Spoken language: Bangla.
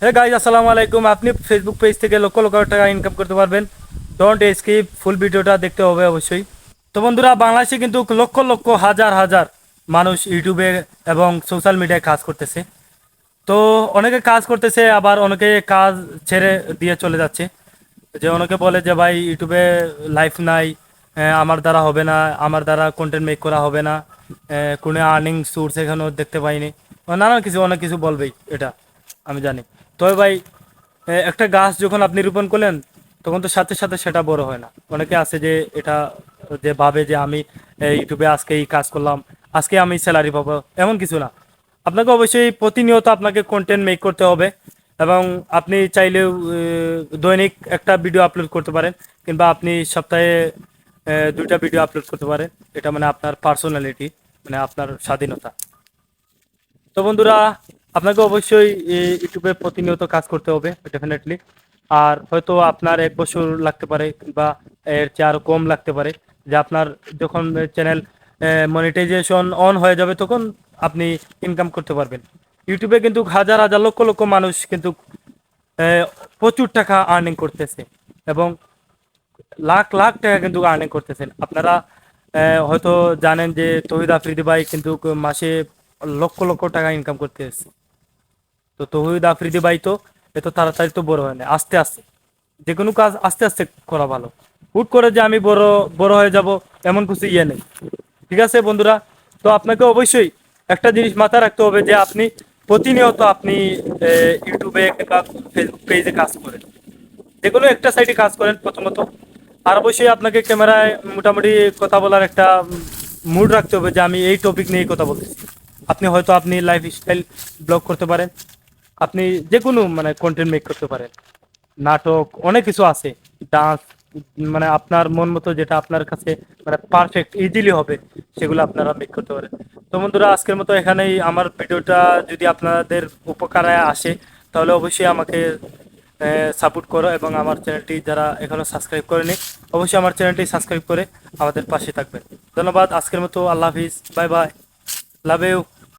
হে গাইজ আসসালামু আলাইকুম। আপনি ফেসবুক পেজ থেকে লক্ষ লক্ষ টাকা ইনকাম করতে পারবেন। ডোন্ট স্কিপ, ফুল ভিডিওটা দেখতে হবে অবশ্যই। তো বন্ধুরা, বাংলাদেশে কিন্তু লক্ষ লক্ষ হাজার হাজার মানুষ ইউটিউবে এবং সোশ্যাল মিডিয়ায় কাজ করতেছে। তো অনেকে কাজ করতেছে, আবার অনেকে কাজ ছেড়ে দিয়ে চলে যাচ্ছে। যে অনেকে বলে যে ভাই ইউটিউবে লাইফ নাই, আমার দ্বারা হবে না, আমার দ্বারা কন্টেন্ট মেক করা হবে না, কোনো আর্নিং সোর্স এখানেও দেখতে পাইনি, নানান কিছু অনেক কিছু বলবেই, এটা আমি জানি। তবে ভাই, একটা গাছ যখন আপনি রোপণ করলেন তখন তো সাথে সাথে সেটা বড় হয় না। অনেকে আছে যে এটা যে ভাবে যে আমি ইউটিউবে আজকে এই কাজ করলাম, আজকে আমি স্যালারি পাবো, এমন কিছু না। আপনাকে অবশ্যই প্রতিনিয়ত আপনাকে কন্টেন্ট মেক করতে হবে, এবং আপনি চাইলেও দৈনিক একটা ভিডিও আপলোড করতে পারেন, কিংবা আপনি সপ্তাহে দুইটা ভিডিও আপলোড করতে পারেন। এটা মানে আপনার পার্সোনালিটি, মানে আপনার স্বাধীনতা। তো বন্ধুরা, আপনাকে অবশ্যই ইউটিউবে প্রতিনিয়ত কাজ করতে হবে ডেফিনেটলি। আর হয়তো আপনার 1 বছর লাগতে পারে, বা এর চেয়ে আরও কম লাগতে পারে। যে আপনার যখন চ্যানেল মনিটাইজেশন অন হয়ে যাবে তখন আপনি ইনকাম করতে পারবেন। ইউটিউবে কিন্তু হাজার হাজার লক্ষ লক্ষ মানুষ কিন্তু আহ, প্রচুর টাকা আর্নিং করতেছে, এবং লাখ লাখ টাকা কিন্তু আর্নিং করতেছেন। আপনারা হয়তো জানেন যে তহিদ আফ্রিদি ভাই কিন্তু মাসে লক্ষ লক্ষ টাকা ইনকাম করতেছে। তো তৌহিদ আফ্রিদি ভাই তো এত তাড়াতাড়ি তো বড় হয় না, আস্তে আস্তে। যে কোনো কাজ আস্তে আস্তে করা ভালো। হুট করে যে আমি বড় বড় হয়ে যাব, এমন কিছু ইয়ে নেই। ঠিক আছে বন্ধুরা? তো আপনাকে অবশ্যই একটা জিনিস মাথায় রাখতে হবে, যে আপনি প্রতিনিয়ত আপনি ইউটিউবে কিংবা ফেসবুক পেজে কাজ করেন, যে কোনো একটা সাইডে কাজ করেন প্রথমত। আর অবশ্যই আপনাকে ক্যামেরায় মোটামুটি কথা বলার একটা মুড রাখতে হবে, যে আমি এই টপিক নিয়েই কথা বলতেছি। আপনি হয়তো আপনি লাইফ স্টাইল ব্লগ করতে পারেন, আপনি যে কোনো মানে কন্টেন্ট মেক করতে পারেন, নাটক, অনেক কিছু আছে, ডান্স, মানে আপনার মন মতো যেটা আপনার কাছে মানে পারফেক্ট ইজিলি হবে, সেগুলো আপনারা মেক করতে পারেন। তো বন্ধুরা, আজকের মতো এখানেই। আমার ভিডিওটা যদি আপনাদের উপকারে আসে তাহলে অবশ্যই আমাকে সাপোর্ট করো, এবং আমার চ্যানেলটি যারা এখনো সাবস্ক্রাইব করেনি অবশ্যই আমার চ্যানেলটি সাবস্ক্রাইব করে আমাদের পাশে থাকবেন। ধন্যবাদ। আজকের মতো আল্লাহ হাফিজ, বাই বাই, লাভ ইউ।